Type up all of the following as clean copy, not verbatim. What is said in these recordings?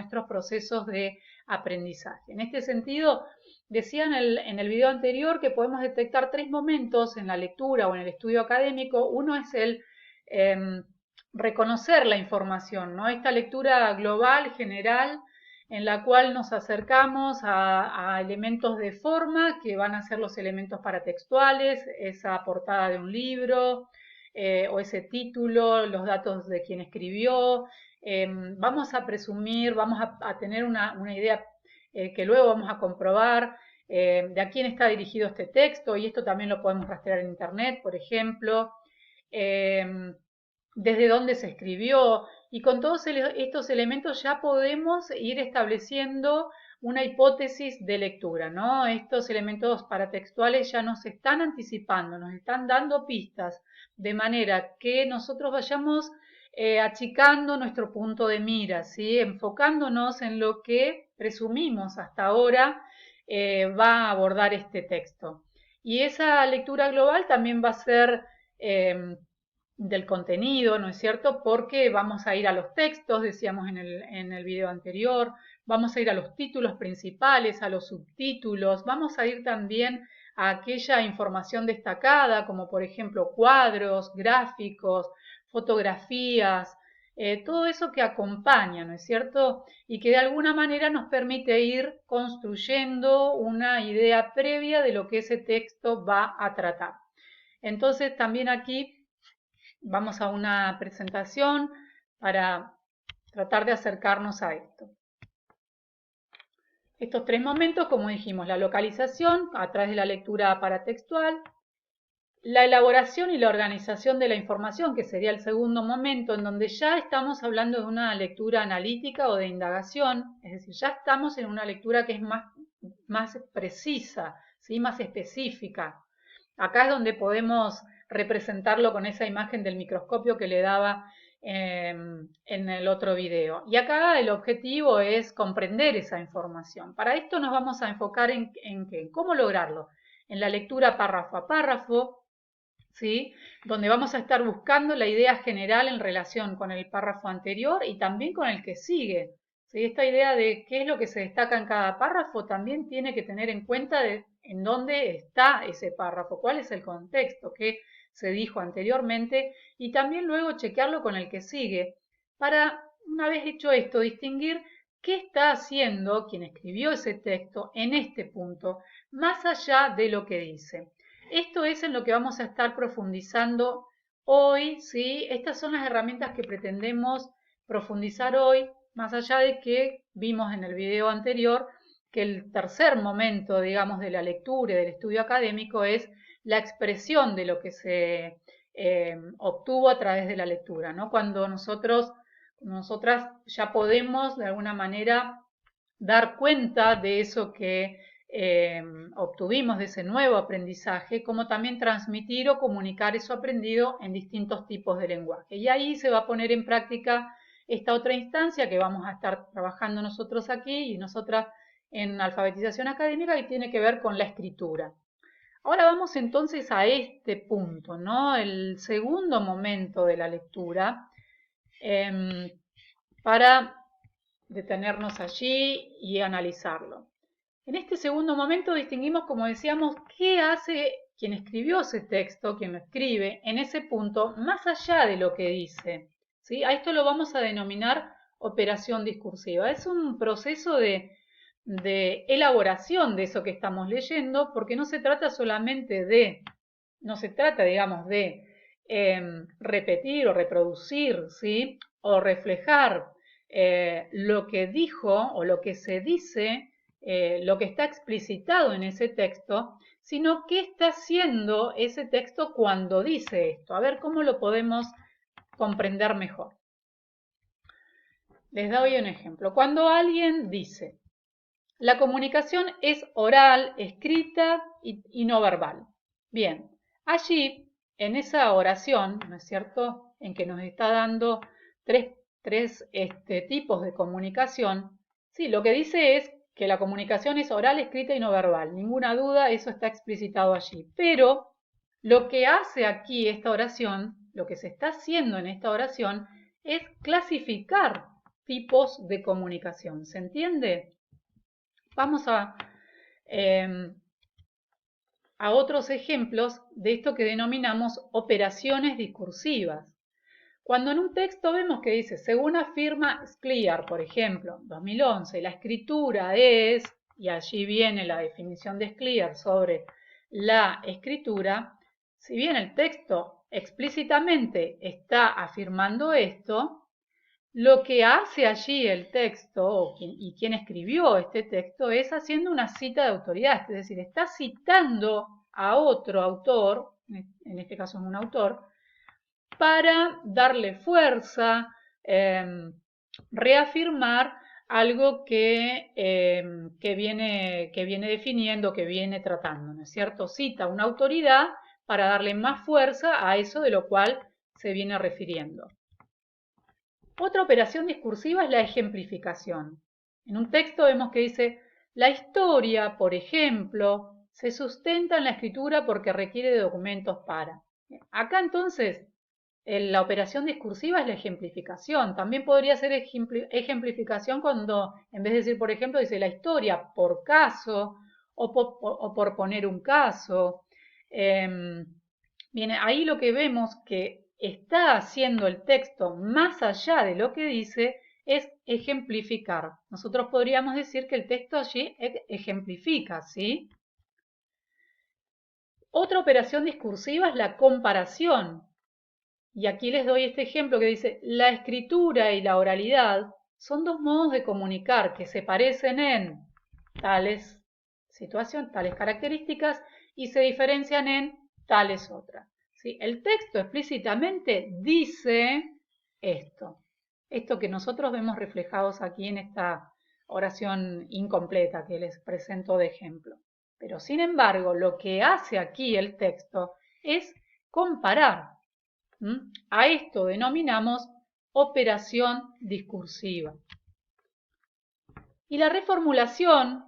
nuestros procesos de aprendizaje. En este sentido, decía en el video anterior que podemos detectar 3 momentos en la lectura o en el estudio académico. Uno es el reconocer la información, ¿no? Esta lectura global, general, en la cual nos acercamos a elementos de forma que van a ser los elementos paratextuales, esa portada de un libro o ese título, los datos de quien escribió. Vamos a presumir, vamos a tener una idea que luego vamos a comprobar de a quién está dirigido este texto, y esto también lo podemos rastrear en internet, por ejemplo. Desde dónde se escribió, y con todos estos elementos ya podemos ir estableciendo una hipótesis de lectura, ¿no? Estos elementos paratextuales ya nos están anticipando, nos están dando pistas, de manera que nosotros vayamos achicando nuestro punto de mira, ¿sí? Enfocándonos en lo que presumimos hasta ahora va a abordar este texto. Y esa lectura global también va a ser del contenido, ¿no es cierto? Porque vamos a ir a los textos, decíamos en el video anterior, vamos a ir a los títulos principales, a los subtítulos, vamos a ir también a aquella información destacada, como por ejemplo cuadros, gráficos, fotografías, todo eso que acompaña, ¿no es cierto? Y que de alguna manera nos permite ir construyendo una idea previa de lo que ese texto va a tratar. Entonces también aquí vamos a una presentación para tratar de acercarnos a esto. Estos 3 momentos, como dijimos, la localización a través de la lectura paratextual, la elaboración y la organización de la información, que sería el segundo momento, en donde ya estamos hablando de una lectura analítica o de indagación, es decir, ya estamos en una lectura que es más precisa, ¿sí? Más específica. Acá es donde podemos representarlo con esa imagen del microscopio que le daba en el otro video. Y acá el objetivo es comprender esa información. Para esto nos vamos a enfocar en cómo lograrlo. En la lectura párrafo a párrafo, ¿sí? Donde vamos a estar buscando la idea general en relación con el párrafo anterior y también con el que sigue. ¿Sí? Esta idea de qué es lo que se destaca en cada párrafo también tiene que tener en cuenta en dónde está ese párrafo, cuál es el contexto que se dijo anteriormente, y también luego chequearlo con el que sigue para, una vez hecho esto, distinguir qué está haciendo quien escribió ese texto en este punto, más allá de lo que dice. Esto es en lo que vamos a estar profundizando hoy, ¿sí? Estas son las herramientas que pretendemos profundizar hoy, más allá de que vimos en el video anterior que el tercer momento, digamos, de la lectura y del estudio académico es la expresión de lo que se obtuvo a través de la lectura, ¿no? Cuando nosotras ya podemos de alguna manera dar cuenta de eso que obtuvimos, de ese nuevo aprendizaje, como también transmitir o comunicar eso aprendido en distintos tipos de lenguaje. Y ahí se va a poner en práctica esta otra instancia que vamos a estar trabajando nosotros aquí y nosotras en alfabetización académica, y tiene que ver con la escritura. Ahora vamos entonces a este punto, ¿no? El segundo momento de la lectura, para detenernos allí y analizarlo. En este segundo momento distinguimos, como decíamos, qué hace quien escribió ese texto, quien lo escribe, en ese punto, más allá de lo que dice, ¿sí? A esto lo vamos a denominar operación discursiva. Es un proceso de elaboración de eso que estamos leyendo, porque no se trata solamente no se trata, digamos, de repetir o reproducir, ¿sí? O reflejar lo que dijo o lo que se dice, lo que está explicitado en ese texto, sino qué está haciendo ese texto cuando dice esto. A ver cómo lo podemos comprender mejor. Les doy un ejemplo. Cuando alguien dice, la comunicación es oral, escrita y no verbal. Bien, allí, en esa oración, ¿no es cierto?, en que nos está dando tres tipos de comunicación, sí, lo que dice es que la comunicación es oral, escrita y no verbal. Ninguna duda, eso está explicitado allí. Pero lo que hace aquí esta oración, lo que se está haciendo en esta oración, es clasificar. tipos de comunicación. ¿Se entiende? Vamos a otros ejemplos de esto que denominamos operaciones discursivas. Cuando en un texto vemos que dice, según afirma Scliar, por ejemplo, 2011, la escritura es, y allí viene la definición de Scliar sobre la escritura, si bien el texto explícitamente está afirmando esto, lo que hace allí el texto y quien escribió este texto es haciendo una cita de autoridad, es decir, está citando a otro autor, en este caso es un autor, para darle fuerza, reafirmar algo que viene definiendo, que viene tratando, ¿no es cierto? Cita una autoridad para darle más fuerza a eso de lo cual se viene refiriendo. Otra operación discursiva es la ejemplificación. En un texto vemos que dice, la historia, por ejemplo, se sustenta en la escritura porque requiere de documentos para. Acá entonces, la operación discursiva es la ejemplificación. También podría ser ejemplificación cuando, en vez de decir, por ejemplo, dice la historia por caso o por poner un caso. Bien, ahí lo que vemos que está haciendo el texto más allá de lo que dice es ejemplificar. Nosotros podríamos decir que el texto allí ejemplifica, ¿sí? Otra operación discursiva es la comparación. Y aquí les doy este ejemplo que dice, la escritura y la oralidad son dos modos de comunicar que se parecen en tales situaciones, tales características y se diferencian en tales otras. ¿Sí? El texto explícitamente dice esto que nosotros vemos reflejados aquí en esta oración incompleta que les presento de ejemplo. Pero sin embargo, lo que hace aquí el texto es comparar. A esto denominamos operación discursiva. Y la reformulación,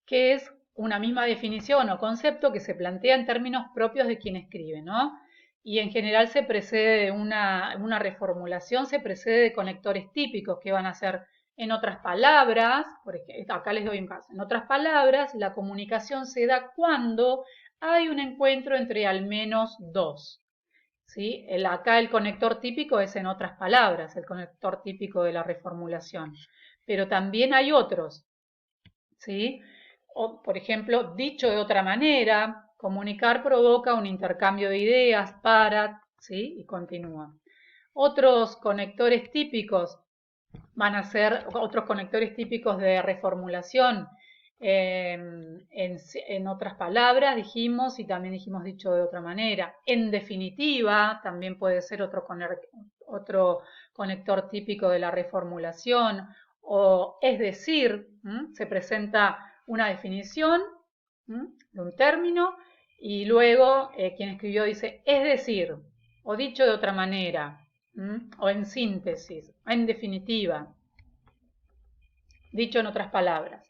que es una misma definición o concepto que se plantea en términos propios de quien escribe, ¿no? Y en general se precede de una reformulación, se precede de conectores típicos que van a ser, en otras palabras, por ejemplo, acá les doy un caso, en otras palabras, la comunicación se da cuando hay un encuentro entre al menos dos. ¿Sí? Acá el conector típico es, en otras palabras, el conector típico de la reformulación. Pero también hay otros, ¿sí? O, por ejemplo, dicho de otra manera, comunicar provoca un intercambio de ideas para, ¿sí? Y continúa. Otros conectores típicos van a ser, otros conectores típicos de reformulación, en otras palabras dijimos, y también dijimos dicho de otra manera. En definitiva, también puede ser otro conector típico de la reformulación, o es decir, se presenta una definición de un término y luego quien escribió dice es decir, o dicho de otra manera, o en síntesis, en definitiva, dicho en otras palabras.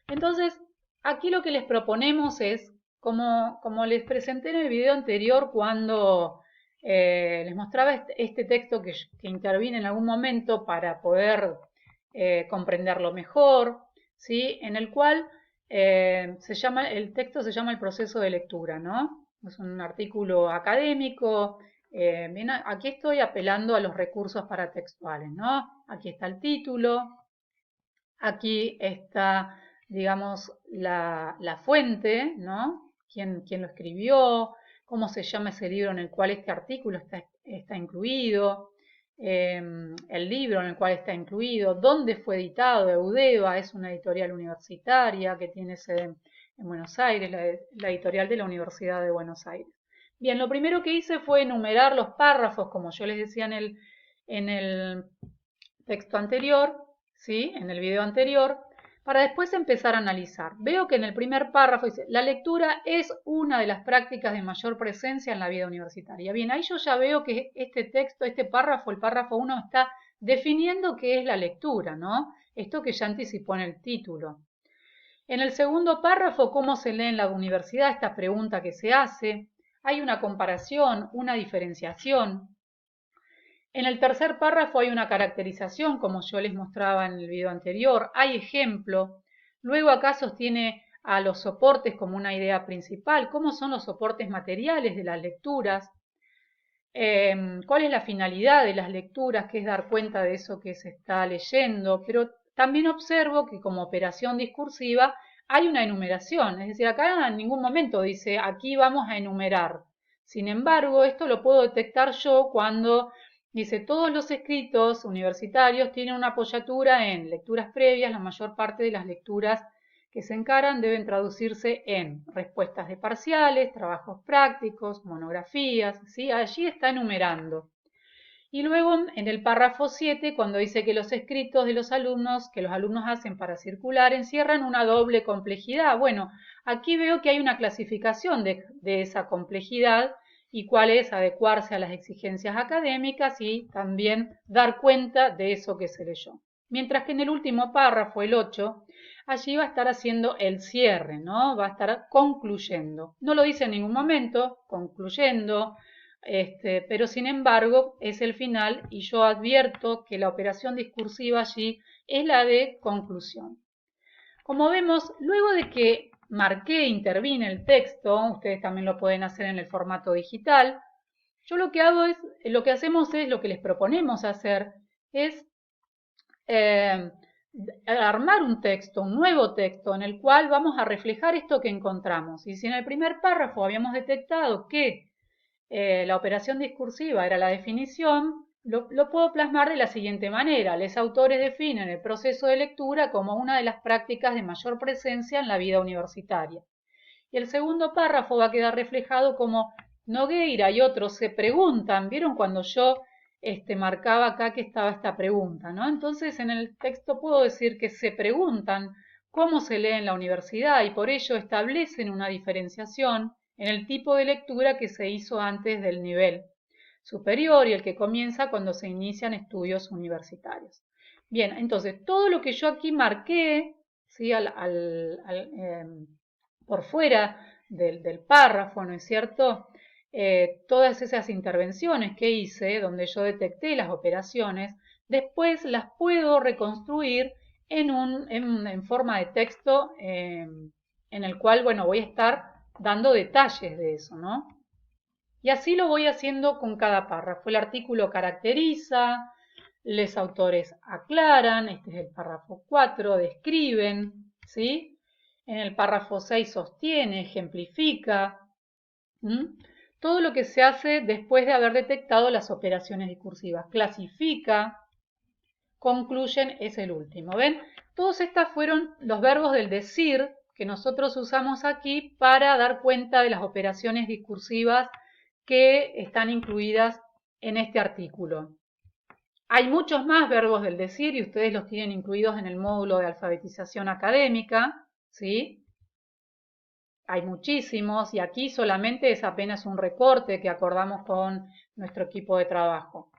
Entonces, aquí lo que les proponemos es, como les presenté en el video anterior cuando les mostraba este texto que intervine en algún momento para poder comprenderlo mejor, ¿sí? En el cual el texto se llama El proceso de lectura, ¿no? Es un artículo académico. Bien, aquí estoy apelando a los recursos paratextuales, ¿no? Aquí está el título, aquí está, digamos, la fuente, ¿no? ¿Quién lo escribió? ¿Cómo se llama ese libro en el cual este artículo está incluido? El libro en el cual está incluido, dónde fue editado. Eudeva es una editorial universitaria que tiene sede en Buenos Aires, la editorial de la Universidad de Buenos Aires. Bien, lo primero que hice fue enumerar los párrafos, como yo les decía en el texto anterior, ¿sí? En el video anterior, para después empezar a analizar. Veo que en el primer párrafo dice, la lectura es una de las prácticas de mayor presencia en la vida universitaria. Bien, ahí yo ya veo que este texto, este párrafo, el párrafo 1, está definiendo qué es la lectura, ¿no? Esto que ya anticipó en el título. En el segundo párrafo, ¿cómo se lee en la universidad? Esta pregunta que se hace. Hay una comparación, una diferenciación. En el tercer párrafo hay una caracterización, como yo les mostraba en el video anterior, hay ejemplo. Luego acá sostiene a los soportes como una idea principal, cómo son los soportes materiales de las lecturas, cuál es la finalidad de las lecturas, que es dar cuenta de eso que se está leyendo, pero también observo que como operación discursiva hay una enumeración, es decir, acá en ningún momento dice aquí vamos a enumerar. Sin embargo, esto lo puedo detectar yo cuando dice todos los escritos universitarios tienen una apoyatura en lecturas previas, la mayor parte de las lecturas que se encaran deben traducirse en respuestas de parciales, trabajos prácticos, monografías, ¿sí? Allí está enumerando. Y luego en el párrafo 7, cuando dice que los escritos de los alumnos, que los alumnos hacen para circular, encierran una doble complejidad. Bueno, aquí veo que hay una clasificación de esa complejidad y cuál es adecuarse a las exigencias académicas y también dar cuenta de eso que se leyó. Mientras que en el último párrafo, el 8, allí va a estar haciendo el cierre, ¿no? Va a estar concluyendo. No lo dice en ningún momento, concluyendo, pero sin embargo es el final y yo advierto que la operación discursiva allí es la de conclusión. Como vemos, luego de que marqué, intervine el texto, ustedes también lo pueden hacer en el formato digital, yo lo que hago es, lo que hacemos es, lo que les proponemos hacer es armar un texto, un nuevo texto en el cual vamos a reflejar esto que encontramos. Y si en el primer párrafo habíamos detectado que la operación discursiva era la definición, lo puedo plasmar de la siguiente manera. Los autores definen el proceso de lectura como una de las prácticas de mayor presencia en la vida universitaria. Y el segundo párrafo va a quedar reflejado como Nogueira y otros se preguntan, ¿vieron cuando yo marcaba acá que estaba esta pregunta, ¿no? Entonces en el texto puedo decir que se preguntan cómo se lee en la universidad y por ello establecen una diferenciación en el tipo de lectura que se hizo antes del nivel superior y el que comienza cuando se inician estudios universitarios. Bien, entonces todo lo que yo aquí marqué, ¿sí? Por fuera del párrafo, ¿no es cierto? Todas esas intervenciones que hice, donde yo detecté las operaciones, después las puedo reconstruir en forma de texto en el cual, bueno, voy a estar dando detalles de eso, ¿no? Y así lo voy haciendo con cada párrafo. El artículo caracteriza, los autores aclaran, este es el párrafo 4, describen, ¿sí? En el párrafo 6 sostiene, ejemplifica. Todo lo que se hace después de haber detectado las operaciones discursivas. Clasifica, concluyen, es el último. ¿Ven? Todos estos fueron los verbos del decir que nosotros usamos aquí para dar cuenta de las operaciones discursivas que están incluidas en este artículo. Hay muchos más verbos del decir y ustedes los tienen incluidos en el módulo de alfabetización académica, ¿sí? Hay muchísimos y aquí solamente es apenas un recorte que acordamos con nuestro equipo de trabajo.